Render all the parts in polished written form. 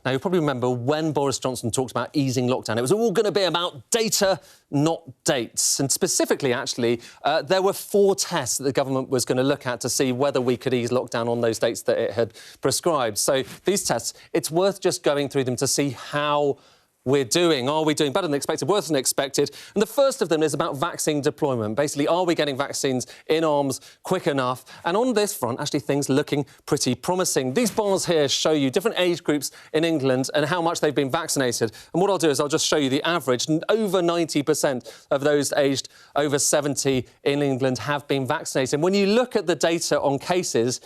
Now, you'll probably remember when Boris Johnson talked about easing lockdown, it was all going to be about data, not dates. And specifically, actually, there were 4 tests that the government was going to look at to see whether we could ease lockdown on those dates that it had prescribed. So these tests, it's worth just going through them to see how we're doing. Are we doing better than expected, worse than expected? And the first of them is about vaccine deployment. Basically, are we getting vaccines in arms quick enough? And on this front, actually, things looking pretty promising. These bars here show you different age groups in England and how much they've been vaccinated. And what I'll do is I'll just show you the average. And over 90% of those aged over 70 in England have been vaccinated. When you look at the data on cases,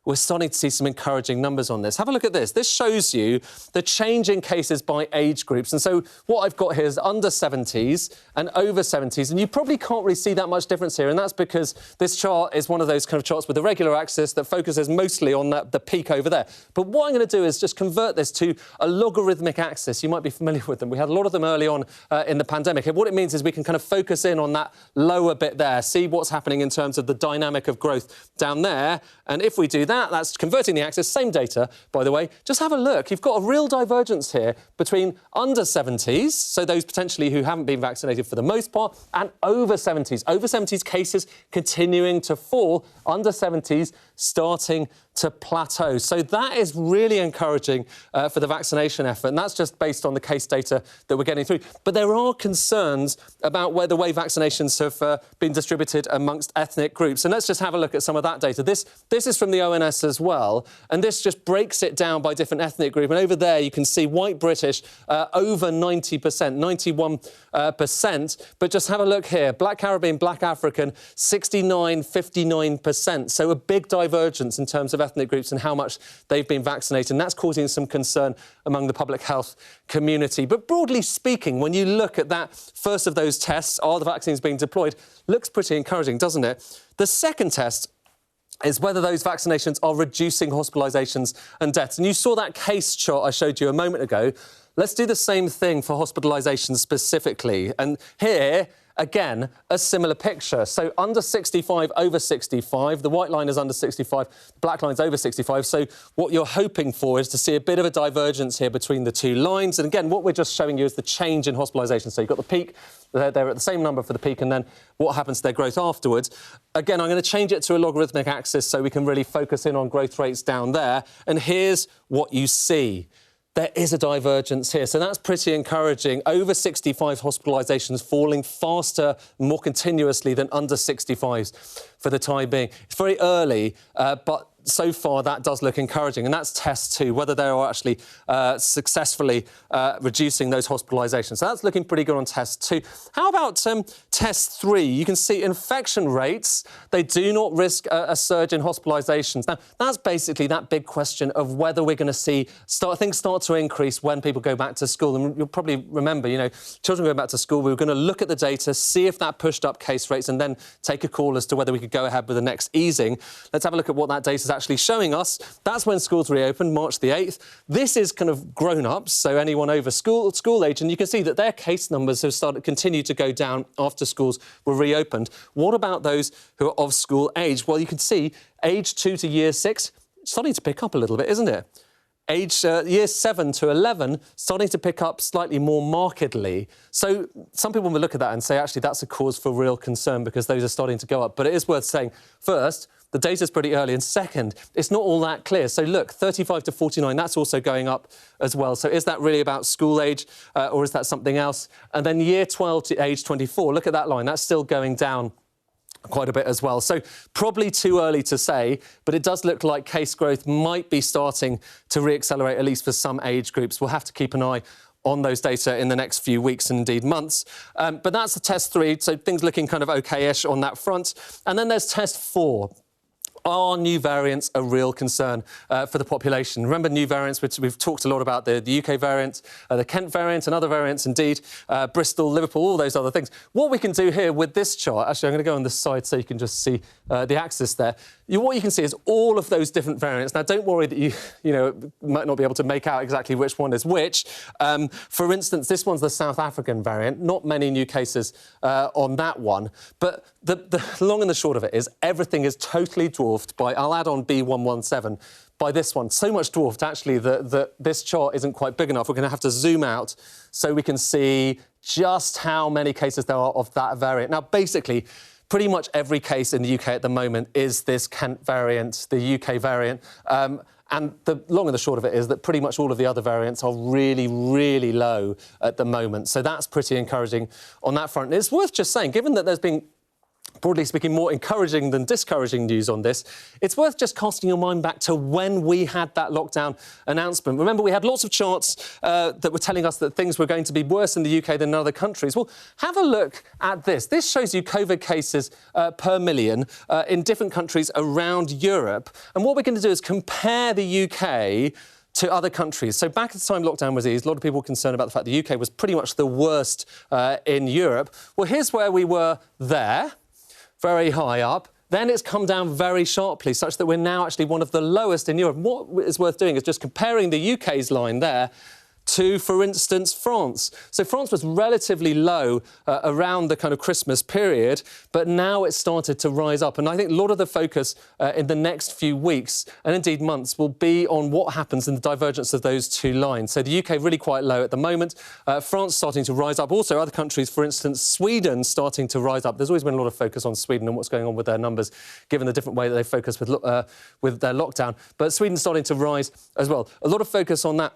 we're starting to see some encouraging numbers on this. Have a look at this. This shows you the change in cases by age groups. And so what I've got here is under 70s and over 70s. And you probably can't really see that much difference here. And that's because this chart is one of those kind of charts with a regular axis that focuses mostly on the peak over there. But what I'm going to do is just convert this to a logarithmic axis. You might be familiar with them. We had a lot of them early on in the pandemic. And what it means is we can kind of focus in on that lower bit there, see what's happening in terms of the dynamic of growth down there. And if we do that, that's converting the axis, same data, by the way. Just have a look. You've got a real divergence here between under 70s, so those potentially who haven't been vaccinated for the most part, and over 70s. Over 70s cases continuing to fall, under 70s starting to plateau. So that is really encouraging for the vaccination effort, and that's just based on the case data that we're getting through. But there are concerns about the way vaccinations have been distributed amongst ethnic groups. And let's just have a look at some of that data. This is from the ONS as well, and this just breaks it down by different ethnic group. And over there you can see white British over 90%, 91%. But just have a look here, Black Caribbean, Black African, 69, 59%. So a big divergence in terms of ethnic groups and how much they've been vaccinated. And that's causing some concern among the public health community. But broadly speaking, when you look at that first of those tests, are the vaccines being deployed, looks pretty encouraging, doesn't it? The second test is whether those vaccinations are reducing hospitalisations and deaths. And you saw that case chart I showed you a moment ago. Let's do the same thing for hospitalisations specifically. And here, again, a similar picture. So under 65, over 65. The white line is under 65, the black line's over 65. So what you're hoping for is to see a bit of a divergence here between the two lines. And again, what we're just showing you is the change in hospitalisation. So you've got the peak, they're at the same number for the peak, and then what happens to their growth afterwards. Again, I'm going to change it to a logarithmic axis so we can really focus in on growth rates down there. And here's what you see. There is a divergence here, so that's pretty encouraging. Over 65 hospitalisations falling faster, more continuously than under 65s for the time being. It's very early, but so far that does look encouraging, and that's test 2, whether they are actually successfully reducing those hospitalisations. So that's looking pretty good on test 2. How about test 3? You can see infection rates, they do not risk a surge in hospitalisations. Now, that's basically that big question of whether we're going to see things start to increase when people go back to school. And you'll probably remember, you know, children going back to school, we were going to look at the data, see if that pushed up case rates, and then take a call as to whether we could go ahead with the next easing. Let's have a look at what that data is actually showing us. That's when schools reopened, March the 8th. This is kind of grown-ups, so anyone over school age, and you can see that their case numbers have continued to go down after schools were reopened. What about those who are of school age? Well, you can see age 2 to year 6 starting to pick up a little bit, isn't it? Age year 7 to 11 starting to pick up slightly more markedly. So some people will look at that and say, actually, that's a cause for real concern because those are starting to go up. But it is worth saying, first, the data's pretty early, and second, it's not all that clear. So look, 35 to 49, that's also going up as well. So is that really about school age or is that something else? And then year 12 to age 24, look at that line, that's still going down quite a bit as well. So probably too early to say, but it does look like case growth might be starting to reaccelerate, at least for some age groups. We'll have to keep an eye on those data in the next few weeks and indeed months. But that's the test 3, so things looking kind of okay-ish on that front. And then there's test 4. Are new variants a real concern for the population? Remember new variants, which we've talked a lot about, the UK variant, the Kent variant and other variants indeed, Bristol, Liverpool, all those other things. What we can do here with this chart, actually I'm going to go on this side so you can just see the axis there. What you can see is all of those different variants. Now, don't worry that you might not be able to make out exactly which one is which. For instance, this one's the South African variant. Not many new cases on that one. But the long and the short of it is everything is totally dwarfed by, I'll add on B117, by this one. So much dwarfed, actually, that this chart isn't quite big enough. We're going to have to zoom out so we can see just how many cases there are of that variant. Now, basically, pretty much every case in the UK at the moment is this Kent variant, the UK variant. And the long and the short of it is that pretty much all of the other variants are really, really low at the moment. So that's pretty encouraging on that front. And it's worth just saying, given that there's been, broadly speaking, more encouraging than discouraging news on this, it's worth just casting your mind back to when we had that lockdown announcement. Remember, we had lots of charts that were telling us that things were going to be worse in the UK than in other countries. Well, have a look at this. This shows you COVID cases per million in different countries around Europe. And what we're going to do is compare the UK to other countries. So back at the time lockdown was eased, a lot of people were concerned about the fact the UK was pretty much the worst in Europe. Well, here's where we were there. Very high up. Then it's come down very sharply, such that we're now actually one of the lowest in Europe. What is worth doing is just comparing the UK's line there to, for instance, France. So France was relatively low around the kind of Christmas period, but now it's started to rise up. And I think a lot of the focus in the next few weeks, and indeed months, will be on what happens in the divergence of those two lines. So the UK really quite low at the moment, France starting to rise up. Also other countries, for instance, Sweden starting to rise up. There's always been a lot of focus on Sweden and what's going on with their numbers, given the different way that they focus with their lockdown. But Sweden's starting to rise as well. A lot of focus on that,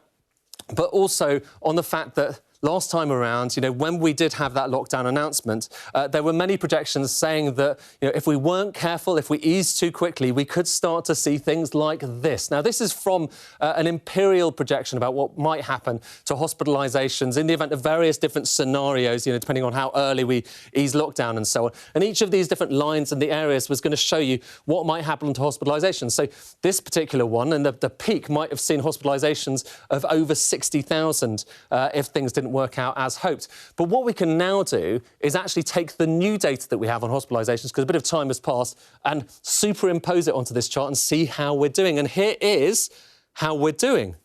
but also on the fact that last time around, when we did have that lockdown announcement, there were many projections saying that, if we weren't careful, if we eased too quickly, we could start to see things like this. Now, this is from an imperial projection about what might happen to hospitalisations in the event of various different scenarios, depending on how early we ease lockdown and so on. And each of these different lines and the areas was going to show you what might happen to hospitalisations. So this particular one, and the peak might have seen hospitalisations of over 60,000 if things didn't work out as hoped. But what we can now do is actually take the new data that we have on hospitalisations, because a bit of time has passed, and superimpose it onto this chart and see how we're doing. And here is how we're doing.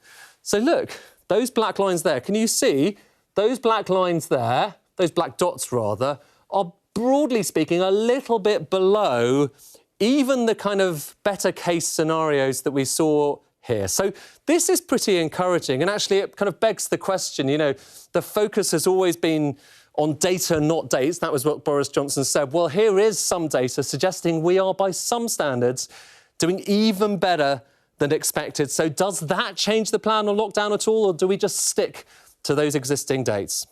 So look, those black lines there, can you see those black lines there, those black dots rather, are broadly speaking a little bit below even the kind of better case scenarios that we saw here. So this is pretty encouraging, and actually it kind of begs the question, the focus has always been on data, not dates. That was what Boris Johnson said. Well, here is some data suggesting we are, by some standards, doing even better than expected. So does that change the plan on lockdown at all, or do we just stick to those existing dates?